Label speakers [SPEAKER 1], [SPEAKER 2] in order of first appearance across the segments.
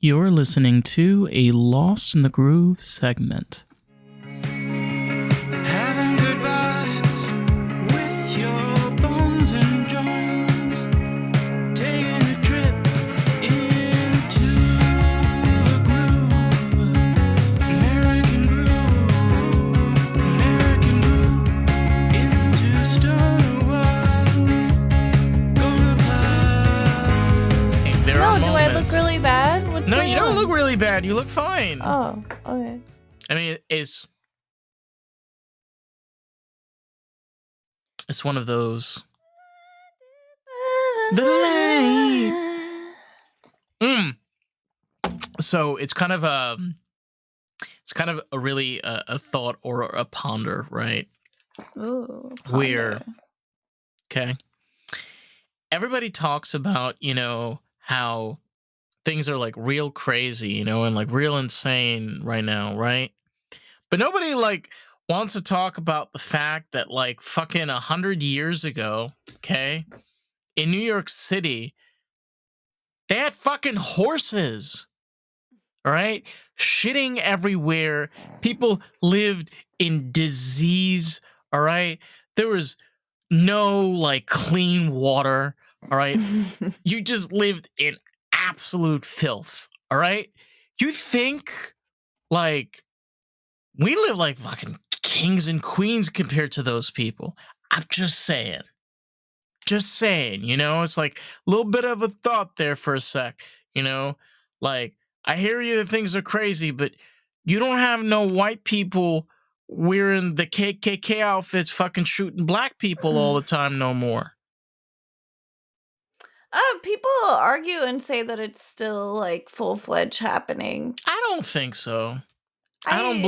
[SPEAKER 1] You're listening to a Lost in the Groove segment.
[SPEAKER 2] Having good vibes with your bones and joints. Taking a trip into the groove. American groove into stoner world. Gonna play.
[SPEAKER 1] Hey, there are
[SPEAKER 3] No, do I look
[SPEAKER 1] moments.
[SPEAKER 3] really bad? What's
[SPEAKER 1] No,
[SPEAKER 3] going
[SPEAKER 1] you don't
[SPEAKER 3] on?
[SPEAKER 1] look really bad. You look fine.
[SPEAKER 3] Oh, okay.
[SPEAKER 1] I mean, it's one of those. The light. So it's kind of a really a thought or a ponder, right?
[SPEAKER 3] Ooh,
[SPEAKER 1] Where
[SPEAKER 3] ponder.
[SPEAKER 1] okay, everybody talks about how things are like real crazy, and like real insane right now, right? But nobody like wants to talk about the fact that like fucking 100 years ago, okay, in New York City, they had fucking horses, all right, shitting everywhere. People lived in disease, all right. There was no like clean water, all right. You just lived in absolute filth, all right. You think like we live like fucking kings and queens compared to those people. I'm just saying. Just saying, it's like a little bit of a thought there for a sec, like I hear you that things are crazy, but you don't have no white people wearing the KKK outfits fucking shooting black people all the time no more.
[SPEAKER 3] People argue and say that it's still like full-fledged happening.
[SPEAKER 1] I don't think so. I don't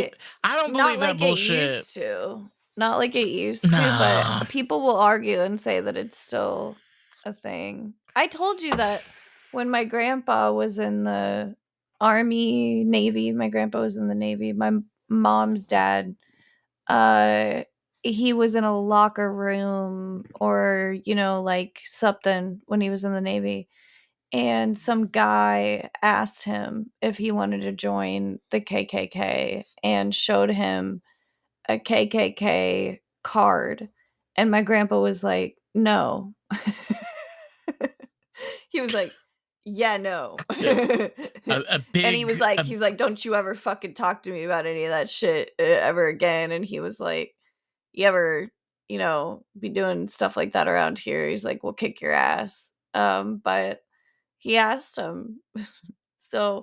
[SPEAKER 3] not
[SPEAKER 1] believe
[SPEAKER 3] like
[SPEAKER 1] that bullshit.
[SPEAKER 3] It used to. Not like it used to,
[SPEAKER 1] Nah.
[SPEAKER 3] but people will argue and say that it's still a thing. I told you that when my grandpa was in the Army, Navy, my grandpa was in the Navy, my mom's dad, he was in a locker room or, like something when he was in the Navy. And some guy asked him if he wanted to join the KKK and showed him a KKK card. And my grandpa was like, no. He was like, yeah, no.
[SPEAKER 1] A big,
[SPEAKER 3] and he was like, he's like, don't you ever fucking talk to me about any of that shit ever again. And he was like, you ever, be doing stuff like that around here? He's like, we'll kick your ass. But he asked him. So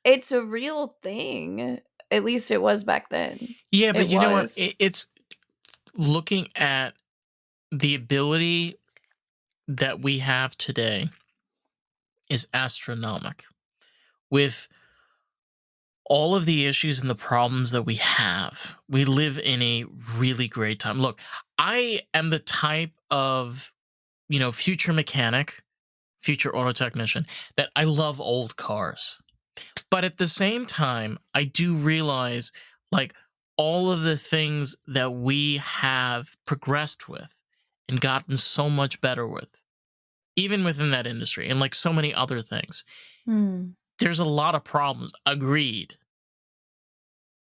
[SPEAKER 3] it's a real thing. At least it was back then.
[SPEAKER 1] Yeah, but
[SPEAKER 3] It
[SPEAKER 1] you know what?
[SPEAKER 3] was.
[SPEAKER 1] It's looking at the ability that we have today is astronomical. With all of the issues and the problems that we have, we live in a really great time. Look, I am the type of, future mechanic, future auto technician, that I love old cars. But at the same time, I do realize like all of the things that we have progressed with and gotten so much better with, even within that industry and like so many other things. There's a lot of problems, agreed.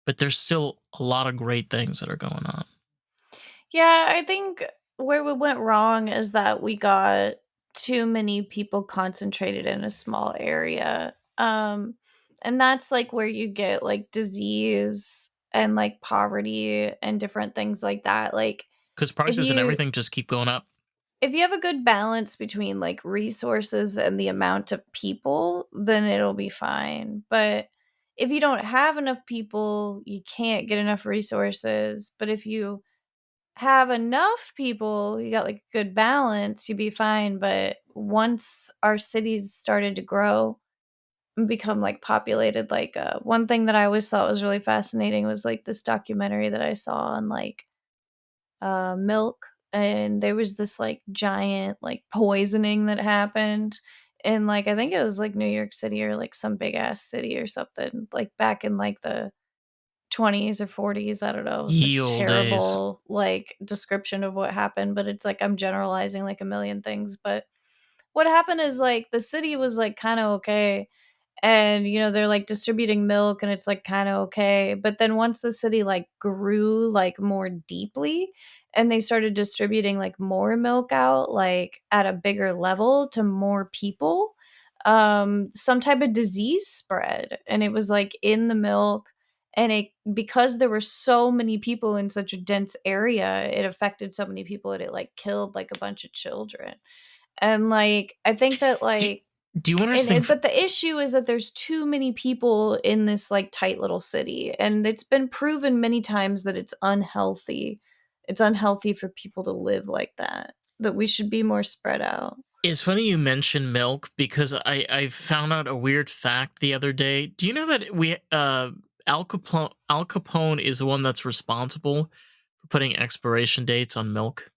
[SPEAKER 1] But there's still a lot of great things that are going on.
[SPEAKER 3] Yeah, I think where we went wrong is that we got too many people concentrated in a small area. And that's like where you get like disease and like poverty and different things like that. Like,
[SPEAKER 1] because prices and everything just keep going up.
[SPEAKER 3] If you have a good balance between like resources and the amount of people, then it'll be fine. But if you don't have enough people, you can't get enough resources. But if you have enough people, you got like a good balance, you'd be fine. But once our cities started to grow and become like populated, like one thing that I always thought was really fascinating was like this documentary that I saw on like milk, and there was this like giant like poisoning that happened in like I think it was like New York City or like some big ass city or something, like back in like the 20s or 40s. I don't know. Such
[SPEAKER 1] Ye
[SPEAKER 3] a
[SPEAKER 1] olde
[SPEAKER 3] terrible like description of what happened, but it's like I'm generalizing like a million things. But what happened is like the city was like kind of okay, and they're like distributing milk and it's like kind of okay, but then once the city like grew like more deeply and they started distributing like more milk out like at a bigger level to more people, some type of disease spread and it was like in the milk, and it because there were so many people in such a dense area, it affected so many people that it like killed like a bunch of children. And like I think that
[SPEAKER 1] Do,
[SPEAKER 3] like
[SPEAKER 1] do you
[SPEAKER 3] and
[SPEAKER 1] understand?
[SPEAKER 3] it, but the issue is that there's too many people in this like tight little city, and it's been proven many times that it's unhealthy. It's unhealthy for people to live like that. That we should be more spread out.
[SPEAKER 1] It's funny you mentioned milk because I found out a weird fact the other day. Do you know that Al Capone is the one that's responsible for putting expiration dates on milk?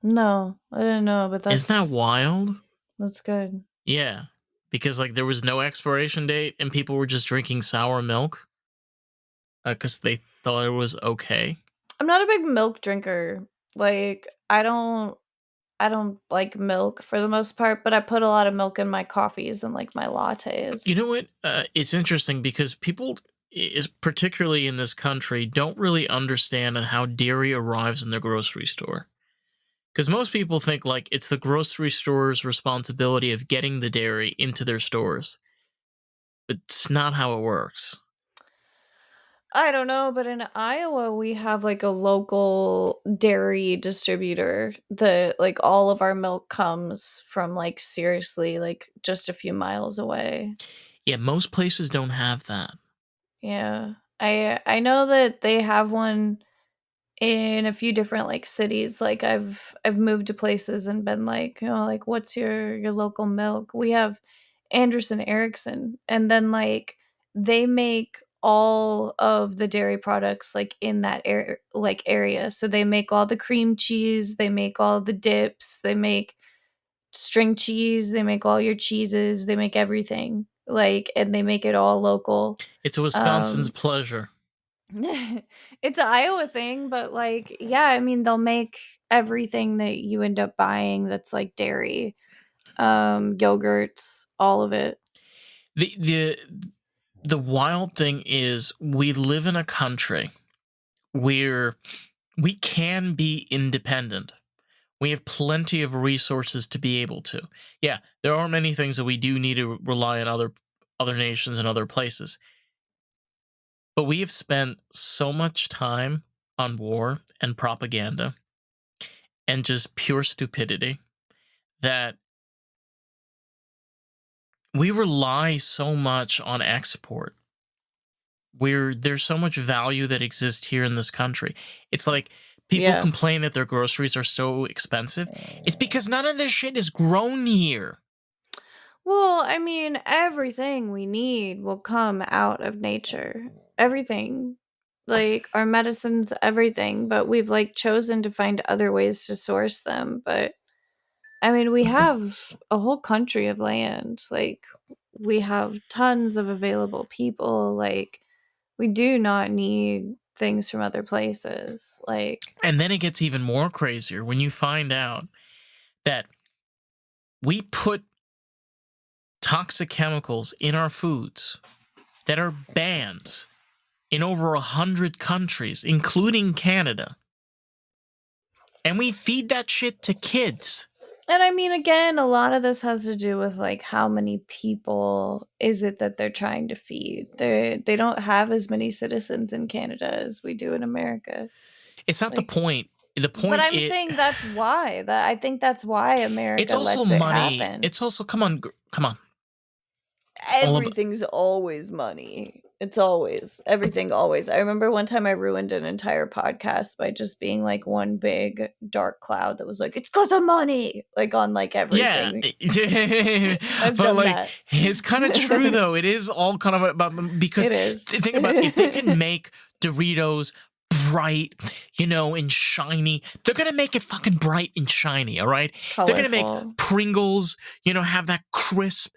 [SPEAKER 3] No, I didn't know, but
[SPEAKER 1] Isn't that wild?
[SPEAKER 3] that's good.
[SPEAKER 1] Yeah, because like there was no expiration date and people were just drinking sour milk because they thought it was okay.
[SPEAKER 3] I'm not a big milk drinker. Like I don't like milk for the most part, but I put a lot of milk in my coffees and like my
[SPEAKER 1] You
[SPEAKER 3] lattes.
[SPEAKER 1] know what? It's interesting because people, is particularly in this country, don't really understand how dairy arrives in their grocery store. Because most people think like it's the grocery store's responsibility of getting the dairy into their stores, but it's not how it works.
[SPEAKER 3] I don't know, but in Iowa, we have like a local dairy distributor that like all of our milk comes from like seriously like just a few miles away.
[SPEAKER 1] Yeah, most places don't have that.
[SPEAKER 3] Yeah. I know that they have one in a few different like cities. Like I've moved to places and been like, like what's your local milk? We have Anderson Erickson, and then like they make all of the dairy products like in that area. So they make all the cream cheese, they make all the dips, they make string cheese, they make all your cheeses, they make everything. Like and they make it all local.
[SPEAKER 1] It's a Wisconsin's
[SPEAKER 3] Um
[SPEAKER 1] pleasure.
[SPEAKER 3] it's an Iowa thing, but like, yeah, I mean, they'll make everything that you end up buying that's like dairy, yogurts, all of it.
[SPEAKER 1] The wild thing is we live in a country where we can be independent. We have plenty of resources to be able to. Yeah, there are many things that we do need to rely on other nations and other places. But we have spent so much time on war and propaganda and just pure stupidity that we rely so much on export where there's so much value that exists here in this country. It's like people
[SPEAKER 3] Yeah.
[SPEAKER 1] complain that their groceries are so expensive. It's because none of this shit is grown here.
[SPEAKER 3] Well, I mean, everything we need will come out of nature. Everything. Like our medicines, everything, but we've like chosen to find other ways to source them. But I mean, we have a whole country of land. Like we have tons of available people. Like we do not need things from other places. Like
[SPEAKER 1] And then it gets even more crazier when you find out that we put toxic chemicals in our foods that are banned in over 100 countries, including Canada. And we feed that shit to kids.
[SPEAKER 3] and I mean again, a lot of this has to do with like how many people is it that they're trying to feed. They don't have as many citizens in Canada as we do in America.
[SPEAKER 1] It's not the
[SPEAKER 3] Like
[SPEAKER 1] point. The
[SPEAKER 3] but
[SPEAKER 1] point
[SPEAKER 3] I'm
[SPEAKER 1] is,
[SPEAKER 3] saying that's why. That I think that's why
[SPEAKER 1] it's
[SPEAKER 3] America
[SPEAKER 1] also
[SPEAKER 3] lets it
[SPEAKER 1] money.
[SPEAKER 3] happen.
[SPEAKER 1] It's also, come on, come on. It's all about,
[SPEAKER 3] Everything's always money. It's always everything always. I remember one time I ruined an entire podcast by just being like one big dark cloud that was like, it's because of money, like on like
[SPEAKER 1] yeah.
[SPEAKER 3] everything. I've
[SPEAKER 1] But
[SPEAKER 3] done
[SPEAKER 1] like,
[SPEAKER 3] that.
[SPEAKER 1] it's kind of true though. It is all kind of about, because
[SPEAKER 3] It is.
[SPEAKER 1] think about if they can make Doritos bright, and shiny, they're gonna make it fucking bright and shiny, all right? They're gonna make
[SPEAKER 3] Colorful.
[SPEAKER 1] Pringles, have that crisp.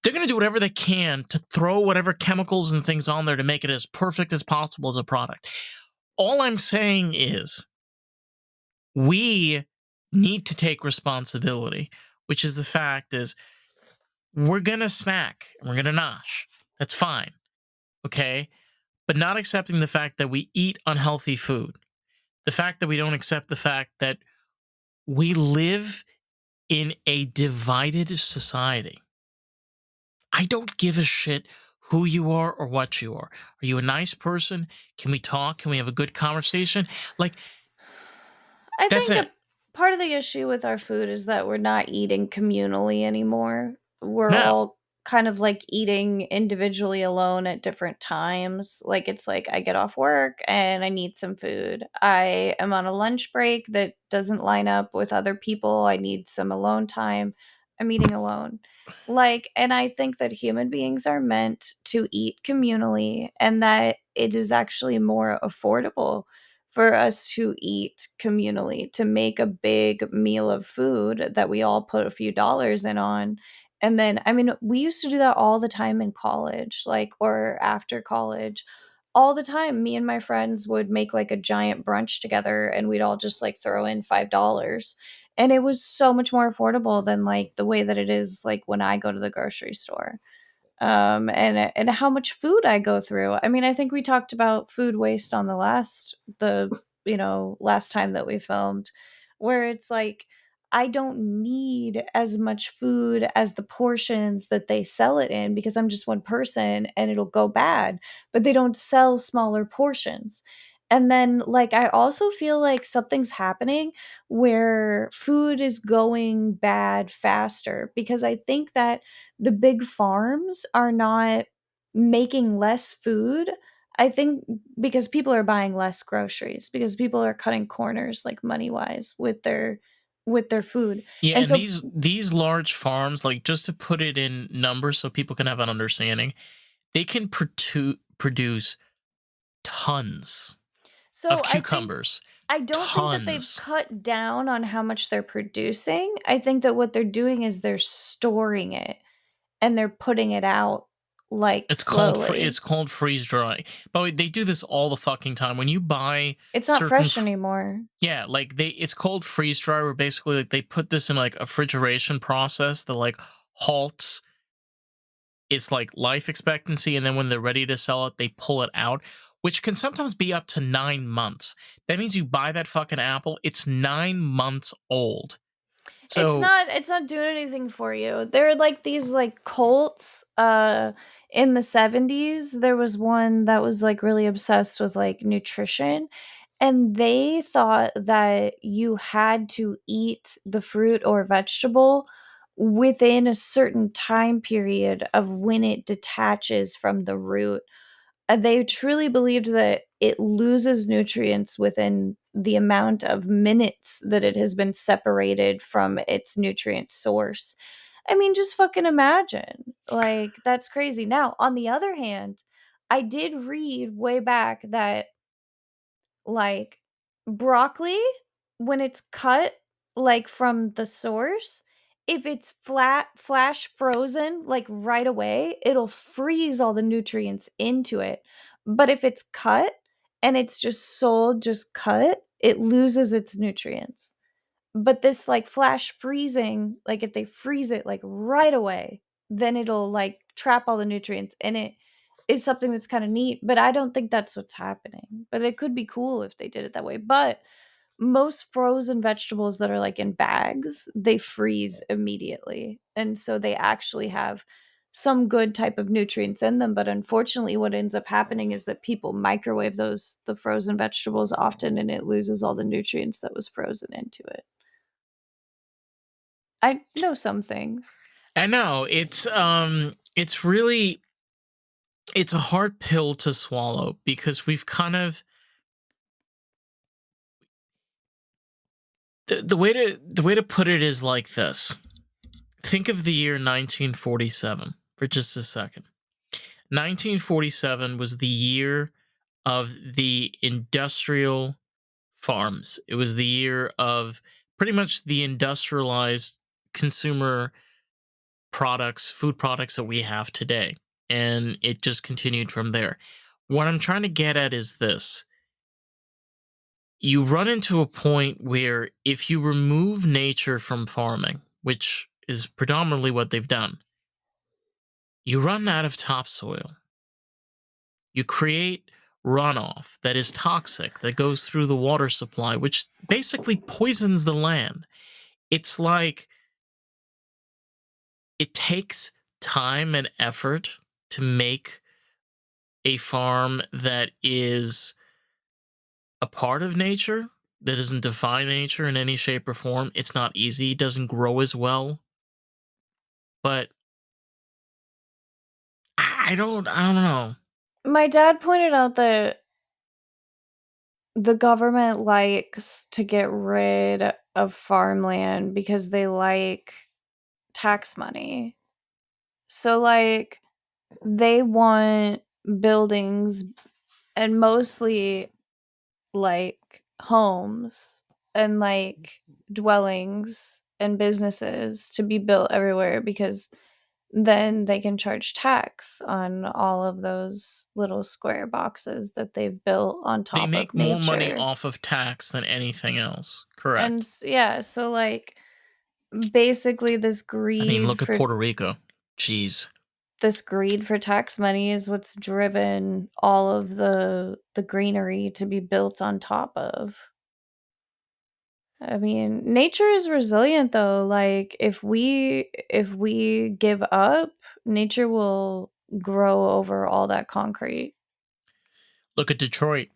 [SPEAKER 1] They're gonna do whatever they can to throw whatever chemicals and things on there to make it as perfect as possible as a product. All I'm saying is we need to take responsibility, which is the fact is we're gonna snack and we're gonna nosh. That's fine, okay? But not accepting the fact that we eat unhealthy food, the fact that we don't accept the fact that we live in a divided society. I don't give a shit who you are or what you are. Are you a nice person? Can we talk? Can we have a good conversation? Like,
[SPEAKER 3] I
[SPEAKER 1] that's
[SPEAKER 3] think
[SPEAKER 1] it.
[SPEAKER 3] a part of the issue with our food is that we're not eating communally anymore. We're
[SPEAKER 1] No.
[SPEAKER 3] all kind of like eating individually alone at different times. Like it's like I get off work and I need some food. I am on a lunch break that doesn't line up with other people. I need some alone time. I'm eating alone. Like, and I think that human beings are meant to eat communally and that it is actually more affordable for us to eat communally, to make a big meal of food that we all put a few dollars in on. And then, I mean, we used to do that all the time in college, like, or after college. All the time, me and my friends would make like a giant brunch together and we'd all just like throw in $5. And it was so much more affordable than like the way that it is like when I go to the grocery store and how much food I go through. I mean, I think we talked about food waste on the last time that we filmed, where it's like I don't need as much food as the portions that they sell it in because I'm just one person and it'll go bad, but they don't sell smaller portions. And then, like, I also feel like something's happening where food is going bad faster because I think that the big farms are not making less food. I think because people are buying less groceries, because people are cutting corners like money-wise with their food.
[SPEAKER 1] Yeah,
[SPEAKER 3] And
[SPEAKER 1] and
[SPEAKER 3] so
[SPEAKER 1] these large farms, like just to put it in numbers so people can have an understanding, they can produce tons of
[SPEAKER 3] so
[SPEAKER 1] cucumbers,
[SPEAKER 3] I don't think that they've
[SPEAKER 1] tons.
[SPEAKER 3] cut down on how much they're producing. I think that what they're doing is they're storing it and they're putting it out like
[SPEAKER 1] It's
[SPEAKER 3] slowly.
[SPEAKER 1] called freeze drying. But they do this all the fucking time. When you buy
[SPEAKER 3] It's not
[SPEAKER 1] certain
[SPEAKER 3] fresh anymore.
[SPEAKER 1] yeah, like it's called freeze dry, where basically like they put this in like a refrigeration process that like halts its like life expectancy, and then when they're ready to sell it, they pull it out, which can sometimes be up to 9 months. That means you buy that fucking apple, it's 9 months old. So
[SPEAKER 3] It's not doing anything for you. There are like these like cults in the 70s. There was one that was like really obsessed with like nutrition and they thought that you had to eat the fruit or vegetable within a certain time period of when it detaches from the root. They truly believed that it loses nutrients within the amount of minutes that it has been separated from its nutrient source. I mean, just fucking imagine. Like, that's crazy. Now, on the other hand, I did read way back that like broccoli, when it's cut like from the source, if it's flat flash frozen like right away, it'll freeze all the nutrients into it. But if it's cut and it's just sold just cut, it loses its nutrients. But this like flash freezing, like if they freeze it like right away, then it'll like trap all the nutrients in it is something that's kind of neat, but I don't think that's what's happening. But it could be cool if they did it that way. But most frozen vegetables that are like in bags, they freeze immediately. And so they actually have some good type of nutrients in them, but unfortunately what ends up happening is that people microwave the frozen vegetables often and it loses all the nutrients that was frozen into it. I know some things.
[SPEAKER 1] I know it's really it's a hard pill to swallow because we've kind of the way to put it is like this. Think of the year 1947 for just a second. 1947 was the year of the industrial farms. It was the year of pretty much the industrialized consumer products, food products that we have today. And it just continued from there. What I'm trying to get at is this: you run into a point where if you remove nature from farming, which is predominantly what they've done, You run out of topsoil. You create runoff that is toxic, that goes through the water supply, which basically poisons the land. It's like it takes time and effort to make a farm that is a part of nature, that doesn't define nature in any shape or form. It's not easy, it doesn't grow as well. But I don't know.
[SPEAKER 3] My dad pointed out that the government likes to get rid of farmland because they like tax money. So, like, they want buildings and mostly, like, homes and, like, dwellings and businesses to be built everywhere because then they can charge tax on all of those little square boxes that they've built on
[SPEAKER 1] They
[SPEAKER 3] top of
[SPEAKER 1] make more money
[SPEAKER 3] nature.
[SPEAKER 1] off of tax than anything else.
[SPEAKER 3] And
[SPEAKER 1] Correct.
[SPEAKER 3] yeah, so like basically
[SPEAKER 1] I mean, look at Puerto Rico. Jeez.
[SPEAKER 3] this greed for tax money is what's driven all of the greenery to be built on top of. I mean, nature is resilient though. Like if we give up, nature will grow over all that concrete.
[SPEAKER 1] Look at Detroit.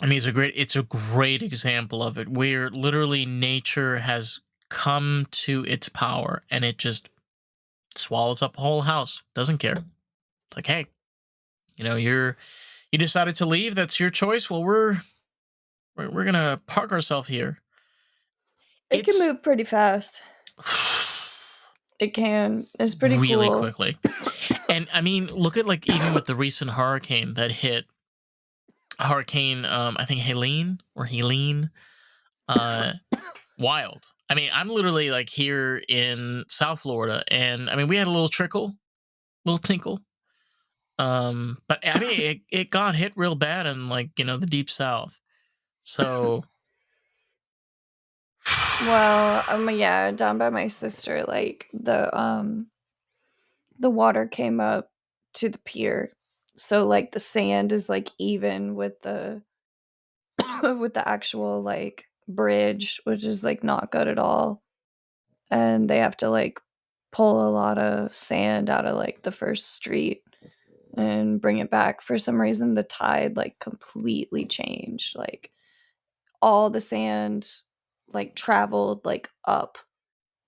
[SPEAKER 1] I mean, it's a great example of it where literally nature has come to its power and it just swallows up a whole house. Doesn't care. It's like, hey, you decided to leave. That's your choice. Well, we're gonna park ourselves here.
[SPEAKER 3] It can
[SPEAKER 1] It's
[SPEAKER 3] move pretty fast. It can. It's pretty
[SPEAKER 1] really
[SPEAKER 3] cool.
[SPEAKER 1] quickly. And I mean, look at like even with the recent hurricane that hit Hurricane I think Helene. Uh Wild. I mean, I'm literally like here in South Florida and I mean we had a little trickle, little tinkle. But I mean it got hit real bad in like, the deep south. So
[SPEAKER 3] Well, yeah, down by my sister, like the water came up to the pier. So like the sand is like even with the with the actual like bridge, which is like not good at all. And they have to like pull a lot of sand out of like the first street and bring it back. For some reason the tide like completely changed. Like all the sand like traveled like up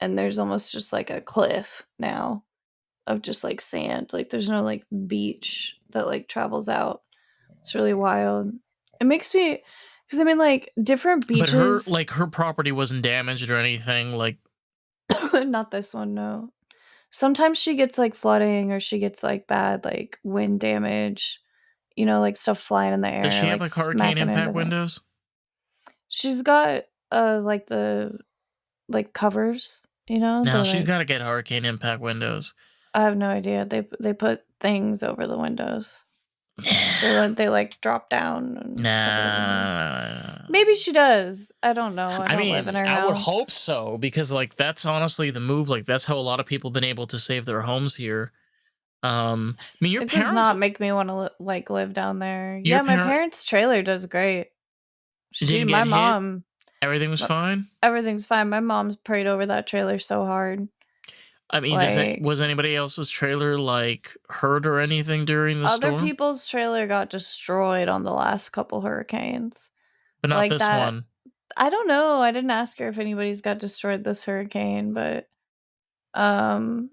[SPEAKER 3] and there's almost just like a cliff now of just like sand. Like there's no like beach that like travels out. It's really wild. It makes me because I mean like different
[SPEAKER 1] but her
[SPEAKER 3] beaches,
[SPEAKER 1] like her property wasn't damaged or anything. Like
[SPEAKER 3] not this one, no. Sometimes she gets like flooding or she gets like bad like wind damage, like stuff flying in the
[SPEAKER 1] does
[SPEAKER 3] air,
[SPEAKER 1] she have
[SPEAKER 3] like
[SPEAKER 1] like hurricane
[SPEAKER 3] smacking into
[SPEAKER 1] impact
[SPEAKER 3] things.
[SPEAKER 1] windows?
[SPEAKER 3] She's got like the like covers,
[SPEAKER 1] No,
[SPEAKER 3] they're
[SPEAKER 1] she's
[SPEAKER 3] like
[SPEAKER 1] got to get hurricane impact windows.
[SPEAKER 3] I have no idea. They put things over the windows.
[SPEAKER 1] Yeah.
[SPEAKER 3] They like drop down and cover the windows.
[SPEAKER 1] Nah.
[SPEAKER 3] Maybe she does. I don't know. I
[SPEAKER 1] I
[SPEAKER 3] don't live in
[SPEAKER 1] mean,
[SPEAKER 3] her
[SPEAKER 1] I would hope
[SPEAKER 3] house.
[SPEAKER 1] so because like that's honestly the move. Like that's how a lot of people have been able to save their homes here. I mean,
[SPEAKER 3] It does not make me want to like live down there.
[SPEAKER 1] your
[SPEAKER 3] Yeah, my
[SPEAKER 1] parent
[SPEAKER 3] parents' trailer does great.
[SPEAKER 1] didn't
[SPEAKER 3] My
[SPEAKER 1] get hit.
[SPEAKER 3] mom,
[SPEAKER 1] Everything was fine.
[SPEAKER 3] everything's fine. My mom's prayed over that trailer so hard.
[SPEAKER 1] I mean,
[SPEAKER 3] Like
[SPEAKER 1] was anybody else's trailer like hurt or anything during the
[SPEAKER 3] other
[SPEAKER 1] storm?
[SPEAKER 3] people's trailer got destroyed on the last couple hurricanes.
[SPEAKER 1] But not
[SPEAKER 3] Like
[SPEAKER 1] this
[SPEAKER 3] that.
[SPEAKER 1] one.
[SPEAKER 3] I don't know. I didn't ask her if anybody's got destroyed this hurricane, but um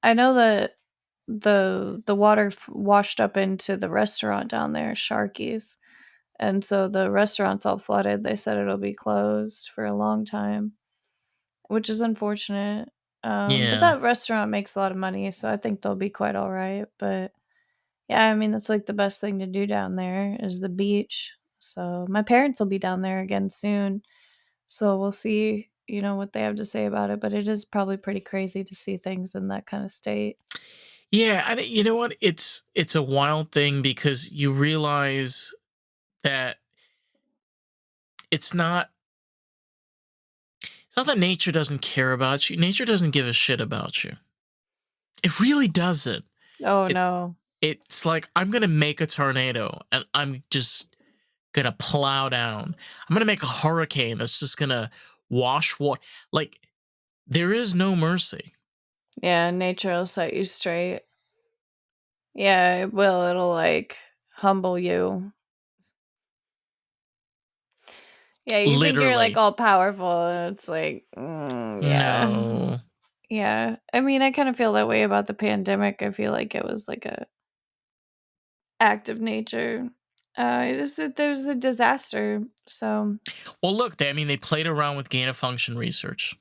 [SPEAKER 3] I know that the water washed up into the restaurant down there, Sharky's, and so the restaurant's all flooded. They said it'll be closed for a long time, which is unfortunate. But
[SPEAKER 1] Yeah.
[SPEAKER 3] that restaurant makes a lot of money, so I think they'll be quite all right. But yeah, I mean that's like the best thing to do down there is the beach. So my parents will be down there again soon, so we'll see. What they have to say about it, but it is probably pretty crazy to see things in that kind of state.
[SPEAKER 1] Yeah, you know what? It's a wild thing because you realize that it's not it's not that nature doesn't care about you. Nature doesn't give a shit about you. It really doesn't.
[SPEAKER 3] Oh
[SPEAKER 1] It
[SPEAKER 3] no.
[SPEAKER 1] it's like I'm gonna make a tornado and I'm just gonna plow down. I'm gonna make a hurricane that's just gonna wash what like there is no mercy.
[SPEAKER 3] Yeah, nature will set you straight. Yeah, it will. It'll like humble you. Yeah, you think you're like
[SPEAKER 1] Literally.
[SPEAKER 3] all powerful, and it's like, yeah.
[SPEAKER 1] No.
[SPEAKER 3] Yeah. I mean, I kind of feel that way about the pandemic. I feel like it was like a act of nature. It just that there's a disaster. So
[SPEAKER 1] Well, look, they played around with gain of function research,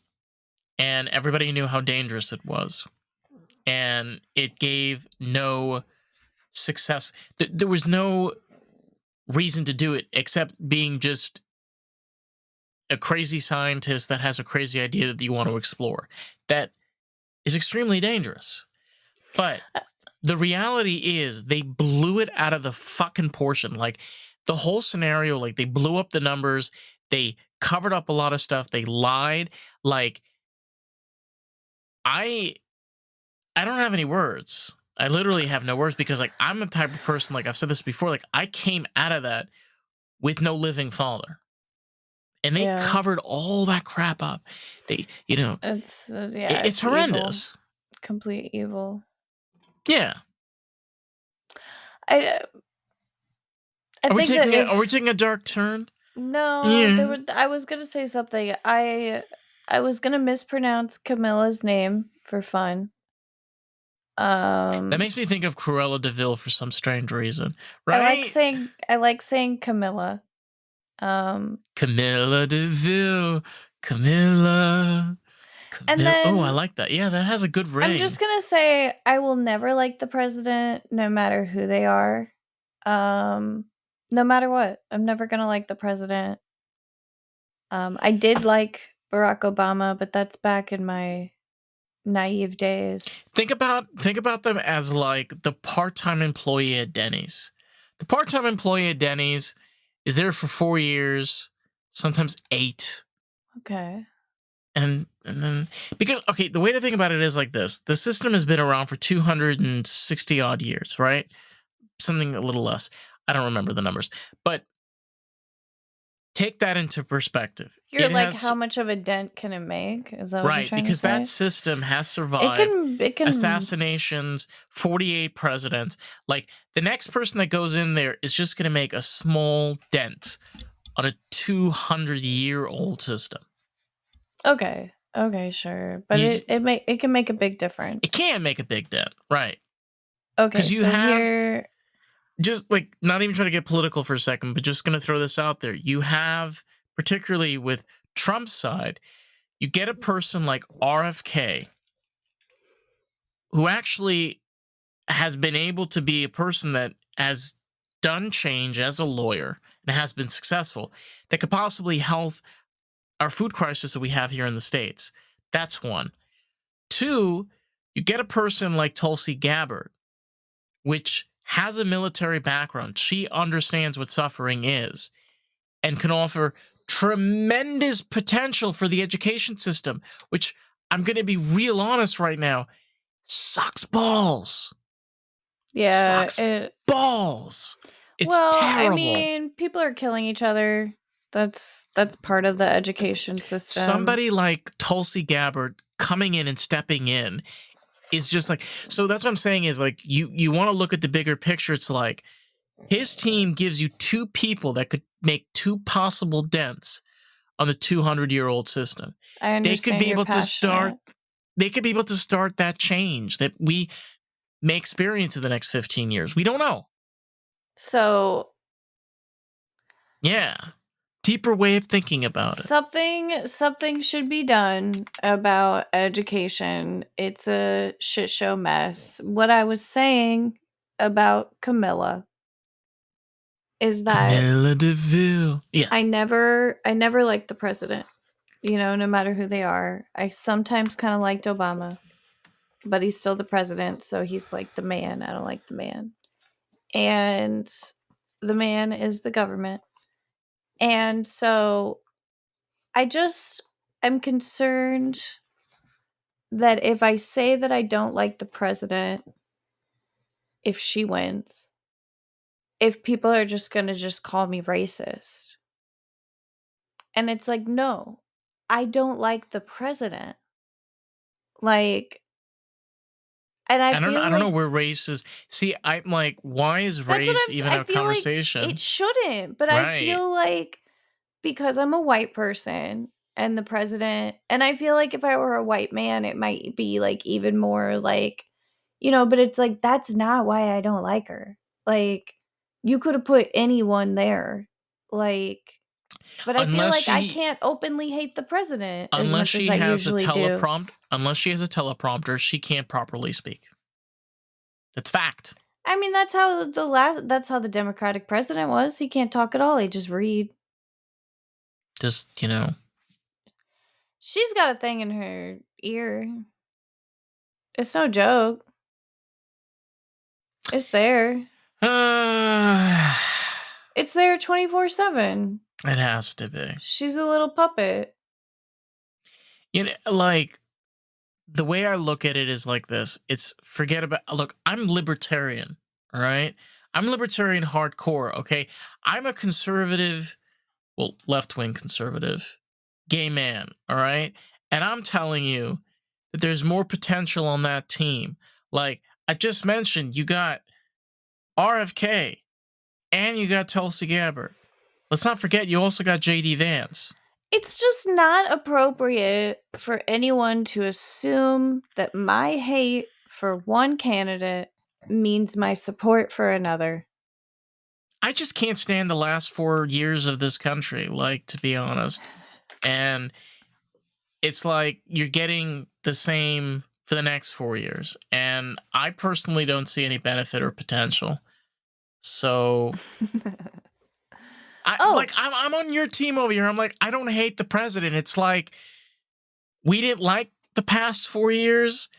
[SPEAKER 1] and everybody knew how dangerous it was, and it gave no success. There was no reason to do it except being just a crazy scientist that has a crazy idea that you want to explore. That is extremely dangerous. But
[SPEAKER 3] uh,
[SPEAKER 1] the reality is they blew it out of the fucking portion. Like the whole scenario, like they blew up the numbers, they covered up a lot of stuff, they lied. Like I I don't have any words. I literally have no words because like I'm the type of person, like I've said this before, like I came out of that with no living father. And they
[SPEAKER 3] yeah,
[SPEAKER 1] covered all that crap up. They,
[SPEAKER 3] it's yeah,
[SPEAKER 1] it's
[SPEAKER 3] it's evil,
[SPEAKER 1] horrendous.
[SPEAKER 3] complete evil.
[SPEAKER 1] Yeah.
[SPEAKER 3] I I think that
[SPEAKER 1] Are we
[SPEAKER 3] if
[SPEAKER 1] taking a dark turn?
[SPEAKER 3] no, there
[SPEAKER 1] Yeah.
[SPEAKER 3] would I was gonna say something. I was gonna mispronounce Camilla's name for fun.
[SPEAKER 1] That
[SPEAKER 3] Um,
[SPEAKER 1] makes me think of Cruella de Vil for some strange reason,
[SPEAKER 3] I
[SPEAKER 1] right?
[SPEAKER 3] like saying Camilla. Um,
[SPEAKER 1] Camilla de Vil, Camilla,
[SPEAKER 3] and
[SPEAKER 1] Camilla. Oh, I
[SPEAKER 3] then
[SPEAKER 1] like that. Yeah, that has a good
[SPEAKER 3] I'm just
[SPEAKER 1] ring.
[SPEAKER 3] gonna say I will never like the president, no matter who they are. Um, no matter what, I'm never gonna like the president. I did like Barack Obama, but that's back in my naive days.
[SPEAKER 1] Think about them as like the part-time employee at Denny's. The part-time employee at Denny's is there for 4 years, sometimes 8.
[SPEAKER 3] Okay.
[SPEAKER 1] And then because okay, the way to think about it is like this: the system has been around for 260 odd years, right? Something a little less. I don't remember the numbers, but take that into perspective.
[SPEAKER 3] You're
[SPEAKER 1] It
[SPEAKER 3] like,
[SPEAKER 1] has
[SPEAKER 3] how much of a dent can it make? Is that what you're
[SPEAKER 1] right
[SPEAKER 3] trying to
[SPEAKER 1] because that
[SPEAKER 3] say?
[SPEAKER 1] system has
[SPEAKER 3] It
[SPEAKER 1] survived
[SPEAKER 3] can it can
[SPEAKER 1] assassinations, 48 presidents. Like the next person that goes in there is just going to make a small dent on a 200-year-old system.
[SPEAKER 3] okay. Okay, sure. But
[SPEAKER 1] You,
[SPEAKER 3] it can make a big
[SPEAKER 1] it
[SPEAKER 3] difference.
[SPEAKER 1] can make a big dent, right?
[SPEAKER 3] Okay,
[SPEAKER 1] Because you
[SPEAKER 3] so
[SPEAKER 1] have
[SPEAKER 3] here
[SPEAKER 1] just like not even trying to get political for a second, but just going to throw this out there. You have, particularly with Trump's side, you get a person like RFK who actually has been able to be a person that has done change as a lawyer and has been successful that could possibly help our food crisis that we have here in the States. That's one. Two, you get a person like Tulsi Gabbard, which has a military background. She understands what suffering is and can offer tremendous potential for the education system, which I'm going to be real honest right now, sucks balls.
[SPEAKER 3] yeah,
[SPEAKER 1] Sucks
[SPEAKER 3] it
[SPEAKER 1] balls. It's
[SPEAKER 3] well, I
[SPEAKER 1] terrible.
[SPEAKER 3] mean, people are killing each other. That's part of the education system.
[SPEAKER 1] Somebody like Tulsi Gabbard coming in and stepping in is just like so that's what I'm saying is like you want to look at the bigger picture. It's like his team gives you two people that could make two possible dents on the 200-year-old system.
[SPEAKER 3] I
[SPEAKER 1] They could
[SPEAKER 3] understand
[SPEAKER 1] be
[SPEAKER 3] you're
[SPEAKER 1] able to start
[SPEAKER 3] passionate.
[SPEAKER 1] that change that we may experience in the next 15 years. We don't know.
[SPEAKER 3] So,
[SPEAKER 1] Yeah. Deeper way of thinking about it.
[SPEAKER 3] something should be done about education. It's a shit show mess. What I was saying about Camilla is that
[SPEAKER 1] Camilla DeVille. Yeah.
[SPEAKER 3] I never liked the president. You know, no matter who they are. I sometimes kind of liked Obama, but he's still the president, so he's like the man. I don't like the man. And the man is the government. And so I just I'm concerned that if I say that I don't like the president, if she wins, if people are just gonna just call me racist. And it's like, no, I don't like the president. Like, and I feel
[SPEAKER 1] I don't know
[SPEAKER 3] like
[SPEAKER 1] where race is. See, I'm like, why is
[SPEAKER 3] that's what
[SPEAKER 1] race
[SPEAKER 3] I'm
[SPEAKER 1] even
[SPEAKER 3] I
[SPEAKER 1] a
[SPEAKER 3] feel like it
[SPEAKER 1] conversation?
[SPEAKER 3] shouldn't, but I
[SPEAKER 1] Right.
[SPEAKER 3] feel like because I'm a white person and the president, and I feel like if I were a white man, it might be like even more like, but it's like that's not why I don't like her. Like, you could have put anyone there. Like, but I feel
[SPEAKER 1] Unless
[SPEAKER 3] like I
[SPEAKER 1] she
[SPEAKER 3] can't openly hate the president as
[SPEAKER 1] unless
[SPEAKER 3] much as
[SPEAKER 1] she
[SPEAKER 3] I
[SPEAKER 1] has a
[SPEAKER 3] usually do.
[SPEAKER 1] unless she has a teleprompter, she can't properly speak. That's fact.
[SPEAKER 3] I mean, that's how the Democratic president was. He can't talk at all. He just read.
[SPEAKER 1] Just,
[SPEAKER 3] She's got a thing in her ear. It's no joke. It's there.
[SPEAKER 1] uh,
[SPEAKER 3] It's there 24/7.
[SPEAKER 1] it has to be.
[SPEAKER 3] She's a little puppet.
[SPEAKER 1] Like, the way I look at it is like this. It's forget about look, I'm libertarian, all right? I'm libertarian hardcore, okay? I'm a conservative, well, left-wing conservative, gay man, all right? And I'm telling you that there's more potential on that team. Like I just mentioned, you got RFK and you got Tulsi Gabbard. Let's not forget you also got JD Vance.
[SPEAKER 3] It's just not appropriate for anyone to assume that my hate for one candidate means my support for another.
[SPEAKER 1] I just can't stand the last 4 years of this country, like, to be honest. And it's like you're getting the same for the next 4 years. And I personally don't see any benefit or potential. So
[SPEAKER 3] Oh,
[SPEAKER 1] I'm on your team over here. I'm like, I don't hate the president. It's like we didn't like the past 4 years.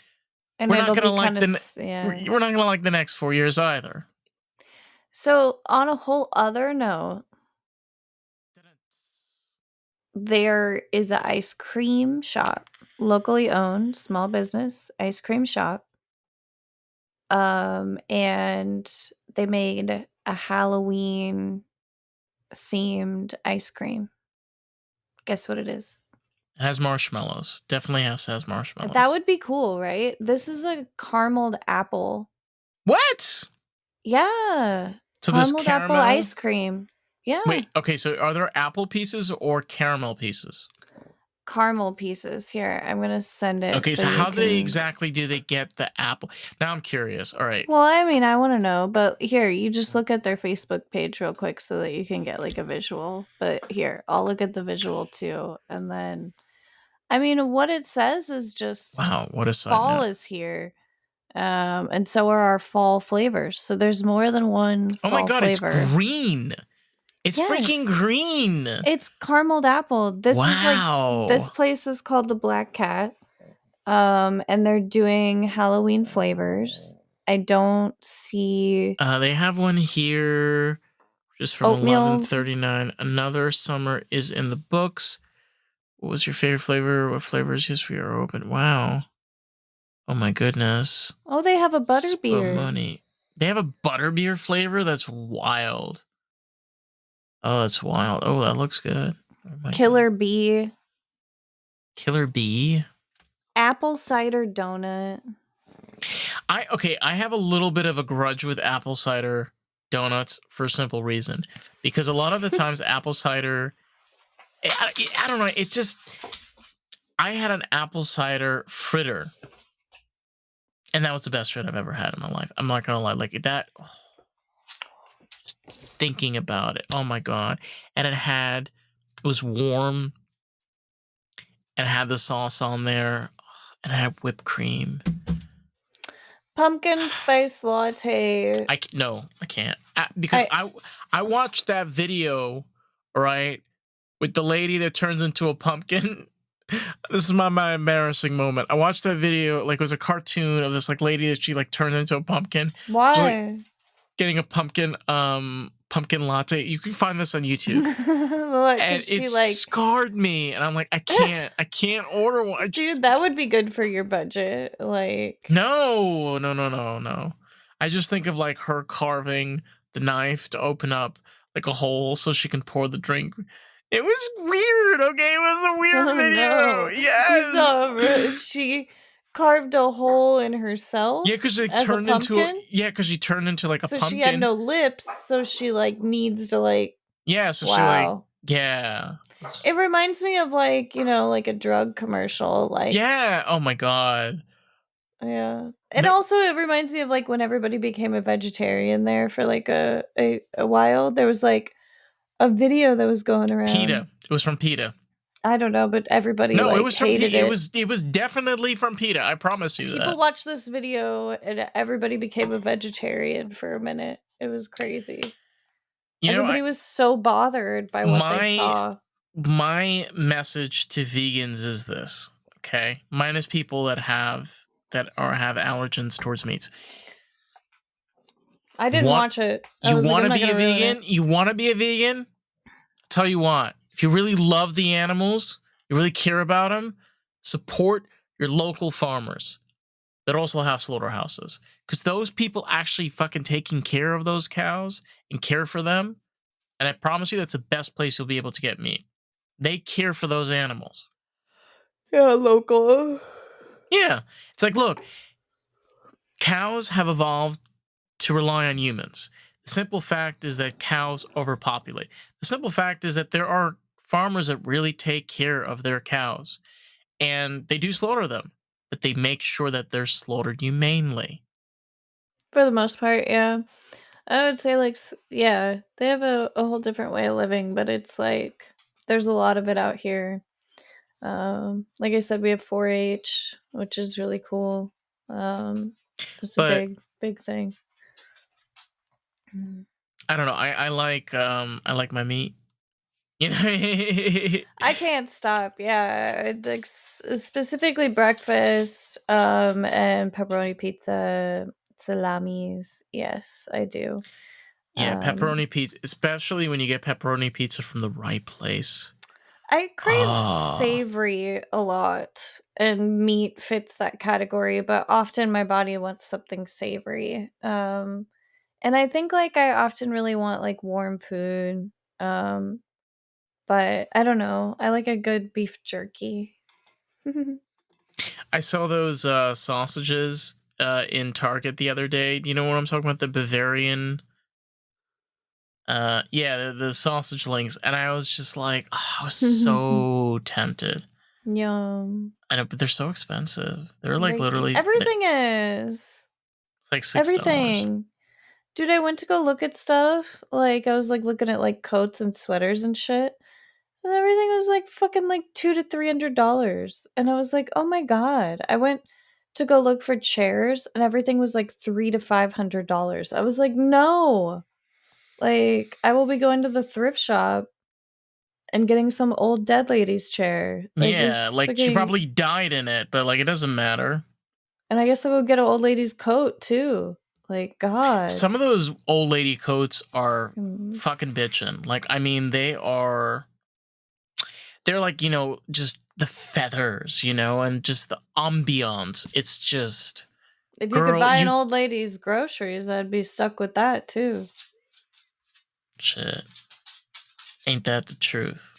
[SPEAKER 3] and
[SPEAKER 1] We're not
[SPEAKER 3] it'll
[SPEAKER 1] gonna
[SPEAKER 3] be
[SPEAKER 1] like
[SPEAKER 3] kind of yeah.
[SPEAKER 1] we're not gonna like the next 4 years either.
[SPEAKER 3] So, on a whole other note, there is an ice cream shop, locally owned, small business ice cream shop. And they made a Halloween themed ice cream. Guess what it is?
[SPEAKER 1] It has marshmallows. Definitely has
[SPEAKER 3] That
[SPEAKER 1] marshmallows.
[SPEAKER 3] would be cool, right? This is a carameled apple.
[SPEAKER 1] What?
[SPEAKER 3] Yeah.
[SPEAKER 1] So there's
[SPEAKER 3] Carameled apple
[SPEAKER 1] caramel.
[SPEAKER 3] ice cream. Yeah.
[SPEAKER 1] Wait, okay, so are there apple pieces or caramel pieces?
[SPEAKER 3] Caramel pieces. Here, I'm going to send it
[SPEAKER 1] Okay,
[SPEAKER 3] so
[SPEAKER 1] so
[SPEAKER 3] you
[SPEAKER 1] how
[SPEAKER 3] can.
[SPEAKER 1] do they get the apple? Now I'm curious. All right.
[SPEAKER 3] Well, I mean, I want to know, but here, you just look at their Facebook page real quick so that you can get like a visual. But here, I'll look at the visual too. And then, I mean, what it says is just
[SPEAKER 1] Wow, what a side
[SPEAKER 3] fall
[SPEAKER 1] note.
[SPEAKER 3] is here. And so are our fall flavors. So there's more than one
[SPEAKER 1] Oh my
[SPEAKER 3] fall
[SPEAKER 1] god, it's
[SPEAKER 3] flavor.
[SPEAKER 1] green. It's freaking
[SPEAKER 3] Yes.
[SPEAKER 1] green.
[SPEAKER 3] It's carameled apple.
[SPEAKER 1] Wow.
[SPEAKER 3] This place is called the Black Cat. And they're doing Halloween flavors. I don't see
[SPEAKER 1] They have one here just from
[SPEAKER 3] oatmeal.
[SPEAKER 1] 11:39. Another summer is in the books. What was your favorite flavor? What flavors? Yes, we are open. Wow. Oh my goodness.
[SPEAKER 3] Oh, they have a butterbeer.
[SPEAKER 1] Money. They have a butterbeer flavor? That's wild. Oh, that's wild. Oh, that looks good. Oh my
[SPEAKER 3] Killer
[SPEAKER 1] God.
[SPEAKER 3] bee.
[SPEAKER 1] Killer bee?
[SPEAKER 3] Apple cider donut.
[SPEAKER 1] I have a little bit of a grudge with apple cider donuts for a simple reason. Because a lot of the times apple cider, I don't know, it just, I had an apple cider fritter. And that was the best shit I've ever had in my life. I'm not gonna lie, like that. Oh, just thinking about it, oh my god! And it was warm, and it had the sauce on there, and it had whipped cream.
[SPEAKER 3] Pumpkin spice latte.
[SPEAKER 1] I can't because I watched that video, right, with the lady that turns into a pumpkin. This is my embarrassing moment. I watched that video, like it was a cartoon of this like lady that she like turns into a pumpkin.
[SPEAKER 3] Why?
[SPEAKER 1] Like, getting a pumpkin pumpkin latte. You can find this on YouTube.
[SPEAKER 3] What?
[SPEAKER 1] And
[SPEAKER 3] Because she
[SPEAKER 1] it
[SPEAKER 3] like,
[SPEAKER 1] scarred me. And I'm like, I can't order one. I just,
[SPEAKER 3] dude, that would be good for your budget. Like,
[SPEAKER 1] no. I just think of like her carving the knife to open up like a hole so she can pour the drink. It was weird, okay? It was a weird
[SPEAKER 3] oh
[SPEAKER 1] video.
[SPEAKER 3] no, you
[SPEAKER 1] Yes.
[SPEAKER 3] saw she carved a hole in herself
[SPEAKER 1] Yeah, because
[SPEAKER 3] as a pumpkin.
[SPEAKER 1] she turned into like a
[SPEAKER 3] So
[SPEAKER 1] pumpkin.
[SPEAKER 3] she had no lips, so she like needs to like.
[SPEAKER 1] Yeah, so she like,
[SPEAKER 3] Wow.
[SPEAKER 1] yeah.
[SPEAKER 3] It reminds me of like, you know, like a drug commercial. Like,
[SPEAKER 1] Yeah. Oh my god.
[SPEAKER 3] yeah. And
[SPEAKER 1] The-
[SPEAKER 3] also it reminds me of like when everybody became a vegetarian there for like a while. There was like a video that was going around.
[SPEAKER 1] PETA. It was from PETA.
[SPEAKER 3] I don't know, but everybody
[SPEAKER 1] No, it
[SPEAKER 3] like
[SPEAKER 1] was from
[SPEAKER 3] hated
[SPEAKER 1] PETA.
[SPEAKER 3] it.
[SPEAKER 1] It was definitely from PETA. I promise you
[SPEAKER 3] People
[SPEAKER 1] that.
[SPEAKER 3] watched this video and everybody became a vegetarian for a minute. It was crazy.
[SPEAKER 1] You know,
[SPEAKER 3] Everybody was so bothered by what they saw.
[SPEAKER 1] my message to vegans is this, okay? Minus people that have allergens towards meats.
[SPEAKER 3] I didn't watch it. I
[SPEAKER 1] You
[SPEAKER 3] was like,
[SPEAKER 1] want
[SPEAKER 3] I'm
[SPEAKER 1] to
[SPEAKER 3] not
[SPEAKER 1] be a
[SPEAKER 3] gonna ruin
[SPEAKER 1] vegan?
[SPEAKER 3] it.
[SPEAKER 1] You want to be a vegan? Tell you what, if you really love the animals, you really care about them, support your local farmers that also have slaughterhouses. Because those people actually fucking taking care of those cows and care for them. And I promise you that's the best place you'll be able to get meat. They care for those animals.
[SPEAKER 3] Yeah, local.
[SPEAKER 1] Yeah. It's like, look, cows have evolved to rely on humans. The simple fact is that cows overpopulate. The simple fact is that there are farmers that really take care of their cows. And they do slaughter them, but they make sure that they're slaughtered humanely.
[SPEAKER 3] For the most part, yeah. I would say, like, yeah, they have a whole different way of living, but it's like there's a lot of it out here. Like I said, we have 4-H, which is really cool. It's a
[SPEAKER 1] But
[SPEAKER 3] big thing. Mm.
[SPEAKER 1] I don't know. I like my meat. You know,
[SPEAKER 3] I can't stop. Yeah, like specifically breakfast, and pepperoni pizza, salamis. Yes, I do.
[SPEAKER 1] yeah, pepperoni pizza, especially when you get pepperoni pizza from the right place.
[SPEAKER 3] I crave
[SPEAKER 1] Ah,
[SPEAKER 3] savory a lot, and meat fits that category, but often my body wants something savory. And I think like I often really want like warm food. Um, but I don't know. I like a good beef jerky.
[SPEAKER 1] I saw those sausages in Target the other day. Do you know what I'm talking about? The Bavarian. Yeah, the sausage links, and I was just like, oh, I was so tempted.
[SPEAKER 3] Yum.
[SPEAKER 1] I know, but they're so expensive. They're like literally
[SPEAKER 3] Everything is.
[SPEAKER 1] it's like $6.
[SPEAKER 3] Everything. Dude, I went to go look at stuff. Like I was like looking at like coats and sweaters and shit. And everything was like fucking like $200 to $300. And I was like, oh my God. I went to go look for chairs and everything was like $300 to $500. I was like, no. Like, I will be going to the thrift shop and getting some old dead lady's chair. Like,
[SPEAKER 1] Yeah,
[SPEAKER 3] this
[SPEAKER 1] like she
[SPEAKER 3] fucking-
[SPEAKER 1] probably died in it, but like it doesn't matter.
[SPEAKER 3] And I guess I'll go get an old lady's coat too. Like, God.
[SPEAKER 1] Some of those old lady coats are
[SPEAKER 3] Mm.
[SPEAKER 1] fucking bitchin'. Like, I mean, they're like, you know, just the feathers, you know, and just the ambiance. It's just,
[SPEAKER 3] If you
[SPEAKER 1] girl,
[SPEAKER 3] could buy an old lady's groceries, I'd be stuck with that too.
[SPEAKER 1] shit. Ain't that the truth?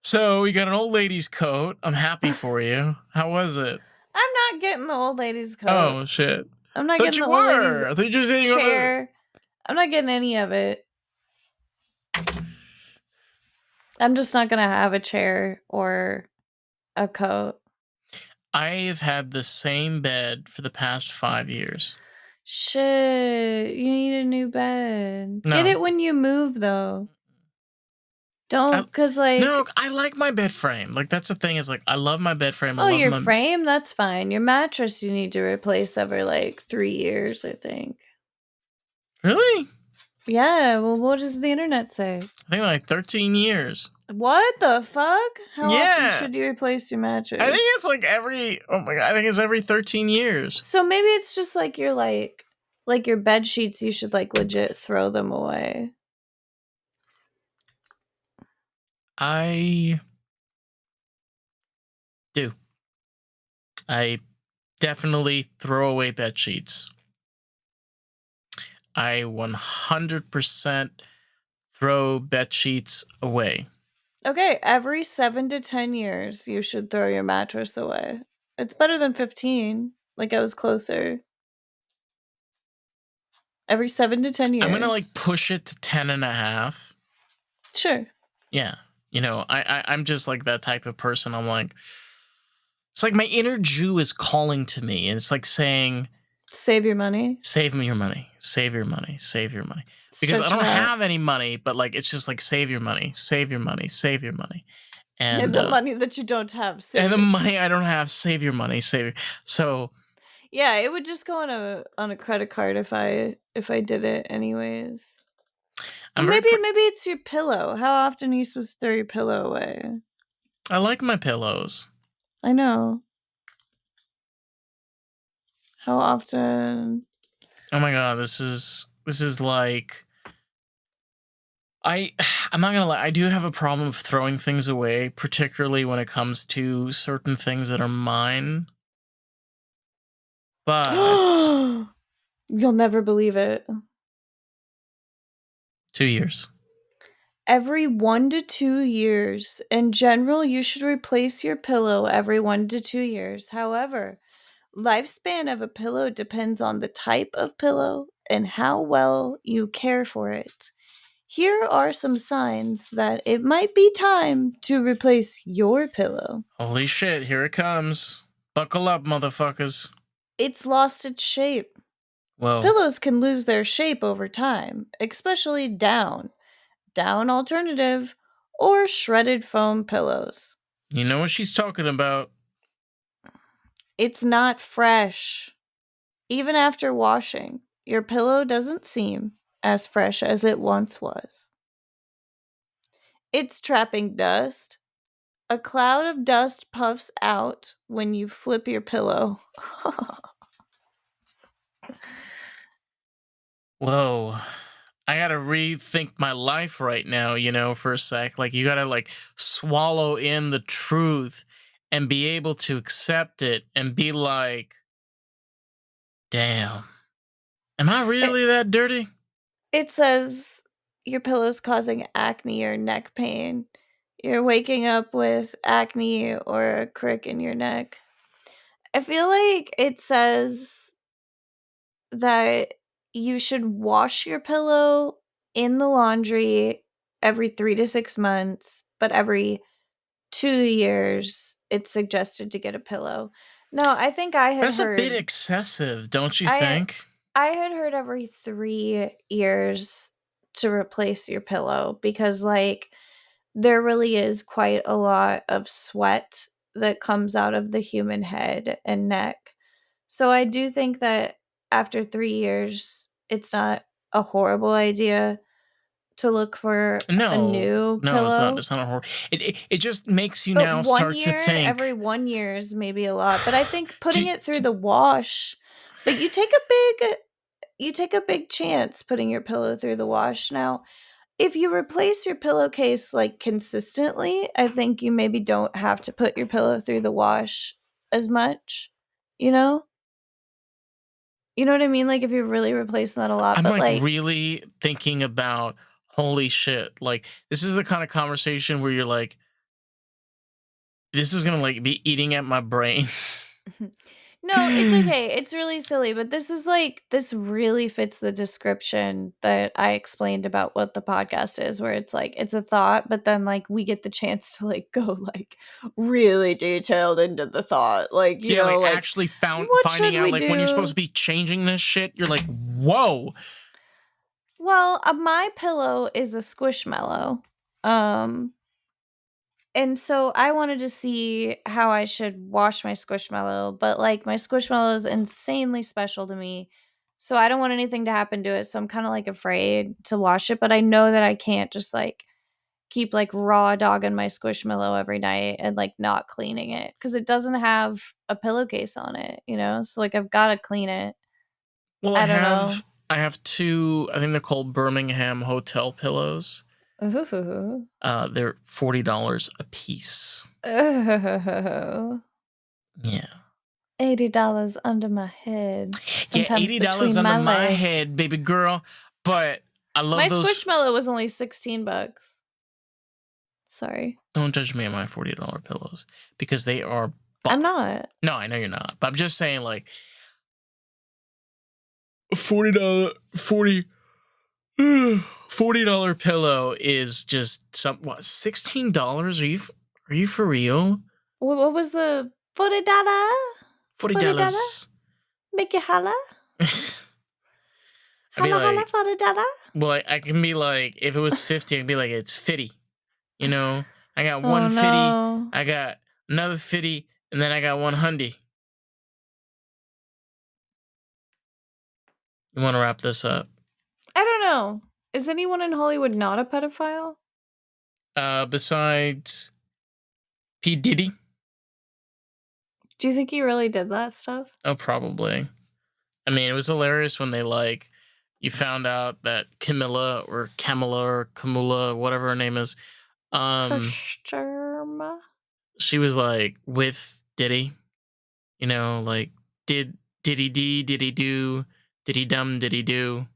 [SPEAKER 1] So you got an old lady's coat. I'm happy for you. How was it?
[SPEAKER 3] I'm not getting the old lady's coat.
[SPEAKER 1] Oh shit!
[SPEAKER 3] I'm not
[SPEAKER 1] Thought
[SPEAKER 3] getting
[SPEAKER 1] you
[SPEAKER 3] the old
[SPEAKER 1] were.
[SPEAKER 3] lady's
[SPEAKER 1] I thought you just said you were.
[SPEAKER 3] chair. I'm not getting any of it. I'm just not gonna have a chair or a coat.
[SPEAKER 1] I've had the same bed for the past 5 years.
[SPEAKER 3] Shit, you need a new bed.
[SPEAKER 1] No.
[SPEAKER 3] Get it when you move, though. Don't, cause like,
[SPEAKER 1] No, I like my bed frame. Like that's the thing is like I love my bed frame. I
[SPEAKER 3] oh,
[SPEAKER 1] love
[SPEAKER 3] your
[SPEAKER 1] my
[SPEAKER 3] frame, that's fine. Your mattress, you need to replace every like 3 years, I think.
[SPEAKER 1] Really?
[SPEAKER 3] Yeah. Well, what does the internet say?
[SPEAKER 1] I think like 13 years.
[SPEAKER 3] What the fuck? How often
[SPEAKER 1] Yeah.
[SPEAKER 3] should you replace your
[SPEAKER 1] I think
[SPEAKER 3] mattress?
[SPEAKER 1] it's like oh my god, I think it's every 13 years.
[SPEAKER 3] So maybe it's just like your bed sheets, you should like legit throw them away.
[SPEAKER 1] I do. I definitely throw away bed sheets. I 100% throw bed sheets away.
[SPEAKER 3] Okay, every 7 to 10 years you should throw your mattress away. It's better than 15. Like I was closer. Every 7 to 10
[SPEAKER 1] I'm gonna like
[SPEAKER 3] years.
[SPEAKER 1] push it to 10 and a half.
[SPEAKER 3] Sure.
[SPEAKER 1] Yeah. I'm just like that type of person. I'm like, it's like my inner Jew is calling to me, and it's like saying,
[SPEAKER 3] Save your money.
[SPEAKER 1] save me your money, save your money, save your money. Because I
[SPEAKER 3] Stretch it
[SPEAKER 1] don't
[SPEAKER 3] out.
[SPEAKER 1] have any money, but like it's just like save your money, save your money, save your money.
[SPEAKER 3] And
[SPEAKER 1] And
[SPEAKER 3] the money that you don't have,
[SPEAKER 1] and
[SPEAKER 3] save
[SPEAKER 1] the
[SPEAKER 3] it.
[SPEAKER 1] money I don't have, save your money, save it. So
[SPEAKER 3] Yeah, it would just go on a credit card if I did it anyways.
[SPEAKER 1] I'm very pr-
[SPEAKER 3] Maybe it's your pillow. How often are you supposed to throw your pillow away?
[SPEAKER 1] I like my pillows.
[SPEAKER 3] I know. How often?
[SPEAKER 1] Oh my god, this is like I I'm not gonna lie, I do have a problem of throwing things away, particularly when it comes to certain things that are mine. But
[SPEAKER 3] You'll never believe it.
[SPEAKER 1] 2 years.
[SPEAKER 3] Every 1 to 2 years. In general, you should replace your pillow every 1 to 2 years. However, lifespan of a pillow depends on the type of pillow and how well you care for it. Here are some signs that it might be time to replace your pillow.
[SPEAKER 1] Holy shit, here it comes. Buckle up, motherfuckers.
[SPEAKER 3] It's lost its shape.
[SPEAKER 1] Whoa.
[SPEAKER 3] Pillows can lose their shape over time, especially down alternative, or shredded foam pillows.
[SPEAKER 1] You know what she's talking about.
[SPEAKER 3] It's not fresh. Even after washing, your pillow doesn't seem as fresh as it once was. It's trapping dust. A cloud of dust puffs out when you flip your pillow.
[SPEAKER 1] Whoa. I gotta rethink my life right now, for a sec. Like, you gotta, like, swallow in the truth and be able to accept it and be like, damn, am I
[SPEAKER 3] It,
[SPEAKER 1] really that dirty?
[SPEAKER 3] it says your pillow's causing acne or neck pain. You're waking up with acne or a crick in your neck. I feel like it says that you should wash your pillow in the laundry every 3 to 6 months, but every 2 years it's suggested to get a pillow. No, I think
[SPEAKER 1] That's a bit excessive, don't you
[SPEAKER 3] I
[SPEAKER 1] think?
[SPEAKER 3] I had heard every 3 years to replace your pillow because like there really is quite a lot of sweat that comes out of the human head and neck. So I do think that after 3 years, it's not a horrible idea to look for a
[SPEAKER 1] No,
[SPEAKER 3] new
[SPEAKER 1] no, it's not.
[SPEAKER 3] pillow.
[SPEAKER 1] It's not a horror. It just makes you
[SPEAKER 3] But
[SPEAKER 1] now
[SPEAKER 3] one
[SPEAKER 1] start to
[SPEAKER 3] year, every
[SPEAKER 1] think.
[SPEAKER 3] 1 year is maybe a lot. But I think
[SPEAKER 1] Do,
[SPEAKER 3] putting it through
[SPEAKER 1] do,
[SPEAKER 3] the wash, but you take a big chance putting your pillow through the wash. Now, if you replace your pillowcase like consistently, I think you maybe don't have to put your pillow through the wash as much, you know? You know what I mean? Like if you're really replacing that a lot,
[SPEAKER 1] I'm
[SPEAKER 3] but
[SPEAKER 1] like
[SPEAKER 3] like
[SPEAKER 1] really thinking about, holy shit. Like, this is the kind of conversation where you're like, this is gonna like be eating at my brain.
[SPEAKER 3] no, it's okay. It's really silly, but this really fits the description that I explained about what the podcast is, where it's like it's a thought, but then like we get the chance to like go like really detailed into the thought. Like,
[SPEAKER 1] Yeah, like
[SPEAKER 3] like
[SPEAKER 1] actually
[SPEAKER 3] what
[SPEAKER 1] finding
[SPEAKER 3] should we
[SPEAKER 1] out like when you're supposed
[SPEAKER 3] do?
[SPEAKER 1] to be changing this shit, you're like, whoa.
[SPEAKER 3] Well, my pillow is a squishmallow. Um And so I wanted to see how I should wash my squishmallow, but like my squishmallow is insanely special to me. So I don't want anything to happen to it. So I'm kind of like afraid to wash it, but I know that I can't just like keep like raw dogging my Squishmallow every night and like not cleaning it because it doesn't have a pillowcase on it, you know? So like I've got to clean it.
[SPEAKER 1] Well,
[SPEAKER 3] I don't know.
[SPEAKER 1] I have two. I think they're called Birmingham hotel pillows.
[SPEAKER 3] Ooh.
[SPEAKER 1] They're $40 a piece.
[SPEAKER 3] Oh.
[SPEAKER 1] Yeah.
[SPEAKER 3] $80 under my head. Sometimes
[SPEAKER 1] $80
[SPEAKER 3] between
[SPEAKER 1] under my
[SPEAKER 3] legs.
[SPEAKER 1] head, baby girl. But I love
[SPEAKER 3] My
[SPEAKER 1] those.
[SPEAKER 3] Squishmallow was only $16. Sorry.
[SPEAKER 1] Don't judge me on my $40 pillows because they are.
[SPEAKER 3] I'm not.
[SPEAKER 1] No, I know you're not. But I'm just saying, like, $40 pillow is just some what $16? Are you for real?
[SPEAKER 3] What was the $40?
[SPEAKER 1] $40.
[SPEAKER 3] Make you holla?
[SPEAKER 1] I'd be
[SPEAKER 3] Holla,
[SPEAKER 1] like,
[SPEAKER 3] holla, $40?
[SPEAKER 1] well, I can be like, if it was 50, I can be like, it's 50. You know, I got
[SPEAKER 3] Oh,
[SPEAKER 1] 150,
[SPEAKER 3] no.
[SPEAKER 1] I got another 50, and then I got 100. You want to wrap this up?
[SPEAKER 3] I don't know. Is anyone in Hollywood not a pedophile?
[SPEAKER 1] Besides P. Diddy?
[SPEAKER 3] Do you think he really did that stuff?
[SPEAKER 1] Oh, probably. I mean, it was hilarious when they, like, you found out that Camilla, whatever her name is,
[SPEAKER 3] Kushterma?
[SPEAKER 1] she was, like, with Diddy. You know, like, diddy do, diddy dum, diddy do.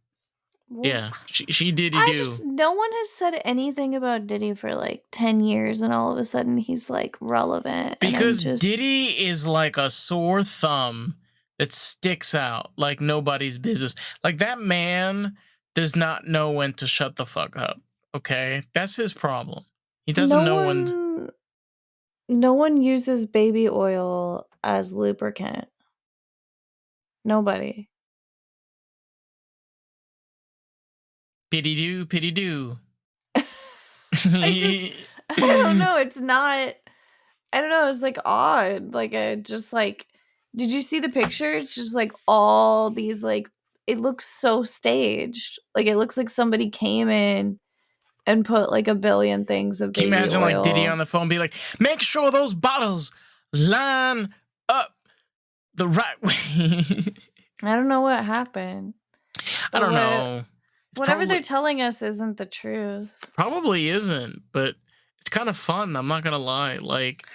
[SPEAKER 1] Yeah, she diddy do.
[SPEAKER 3] No one has said anything about Diddy for like 10 years, and all of a sudden he's like relevant.
[SPEAKER 1] Because Diddy is like a sore thumb that sticks out like nobody's business. Like, that man does not know when to shut the fuck up. Okay, that's his problem. He doesn't know when.
[SPEAKER 3] No one uses baby oil as lubricant. Nobody.
[SPEAKER 1] Pity do.
[SPEAKER 3] I don't know. It's not. I don't know. It's like odd. Like just like. Did you see the picture? It's just like all these like. It looks so staged. Like it looks like somebody came in and put like a billion things of baby oil.
[SPEAKER 1] Can you imagine like Diddy on the phone be like, make sure those bottles line up the right way.
[SPEAKER 3] I don't know what happened.
[SPEAKER 1] I don't know.
[SPEAKER 3] Whatever they're telling us isn't the truth.
[SPEAKER 1] Probably isn't, but it's kind of fun. I'm not going to lie. Like,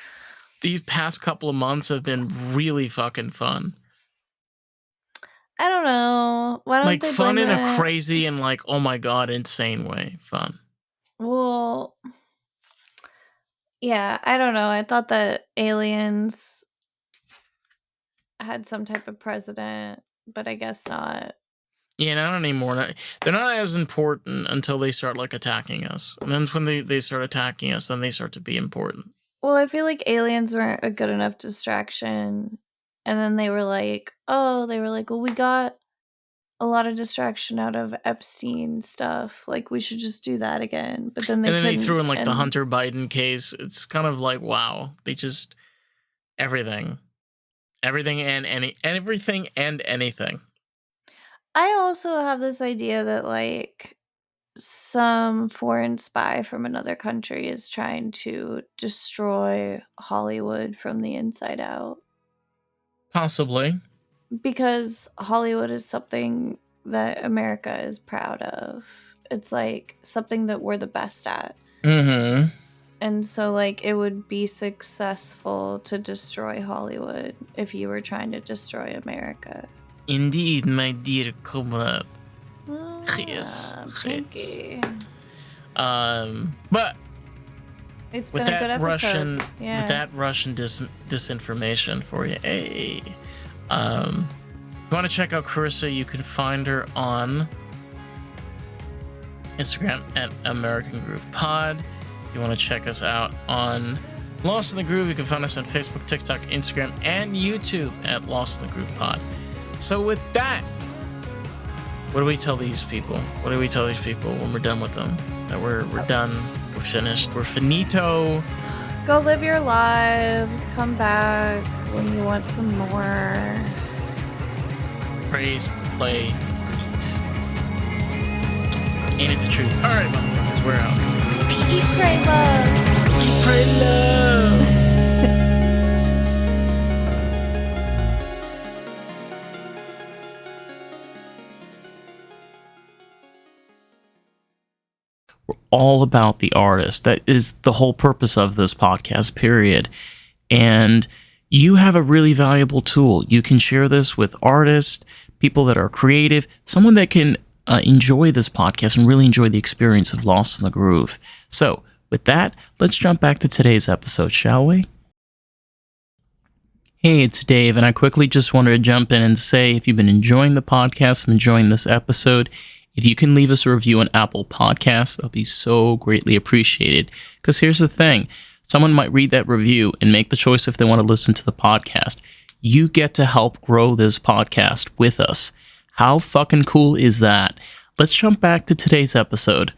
[SPEAKER 1] these past couple of months have been really fucking fun.
[SPEAKER 3] I don't know. Why don't
[SPEAKER 1] like,
[SPEAKER 3] they
[SPEAKER 1] fun in
[SPEAKER 3] blame
[SPEAKER 1] a
[SPEAKER 3] it?
[SPEAKER 1] crazy and, like, oh my God, insane way. Fun.
[SPEAKER 3] Well, yeah, I don't know. I thought that aliens had some type of president, but I guess not.
[SPEAKER 1] Yeah, not anymore. They're not as important until they start, like, attacking us. And then when they start attacking us, then they start to be important.
[SPEAKER 3] Well, I feel like aliens weren't a good enough distraction. And then they were like, well, we got a lot of distraction out of Epstein stuff. Like, we should just do that again. But then
[SPEAKER 1] they threw in, like, the Hunter Biden case. It's kind of like, wow. They just... Everything and anything.
[SPEAKER 3] I also have this idea that, like, some foreign spy from another country is trying to destroy Hollywood from the inside out.
[SPEAKER 1] Possibly.
[SPEAKER 3] Because Hollywood is something that America is proud of. It's, like, something that we're the best at.
[SPEAKER 1] Mm-hmm.
[SPEAKER 3] And so, like, it would be successful to destroy Hollywood if you were trying to destroy America.
[SPEAKER 1] Indeed, my dear comrade.
[SPEAKER 3] Yes. Pinky.
[SPEAKER 1] But
[SPEAKER 3] it's been a good episode.
[SPEAKER 1] With that Russian disinformation for you, hey. If you want to check out Carissa, you can find her on Instagram at American Groove Pod. If you want to check us out on Lost in the Groove, you can find us on Facebook, TikTok, Instagram, and YouTube at Lost in the Groove Pod. So with that, what do we tell these people? What do we tell these people when we're done with them? That we're done, we're finished, we're finito.
[SPEAKER 3] Go live your lives. Come back when you want some more.
[SPEAKER 1] Praise, play, eat. Ain't it the truth? All right, motherfuckers, we're out.
[SPEAKER 3] Eat, pray, love.
[SPEAKER 1] Eat, pray, love. We're all about the artist. That is the whole purpose of this podcast, period. And you have a really valuable tool. You can share this with artists, people that are creative, someone that can enjoy this podcast and really enjoy the experience of Lost in the Groove. So, with that, let's jump back to today's episode, shall we? Hey, it's Dave, and I quickly just wanted to jump in and say if you've been enjoying the podcast, enjoying this episode, if you can leave us a review on Apple Podcasts, that'll be so greatly appreciated. Because here's the thing, someone might read that review and make the choice if they want to listen to the podcast. You get to help grow this podcast with us. How fucking cool is that? Let's jump back to today's episode.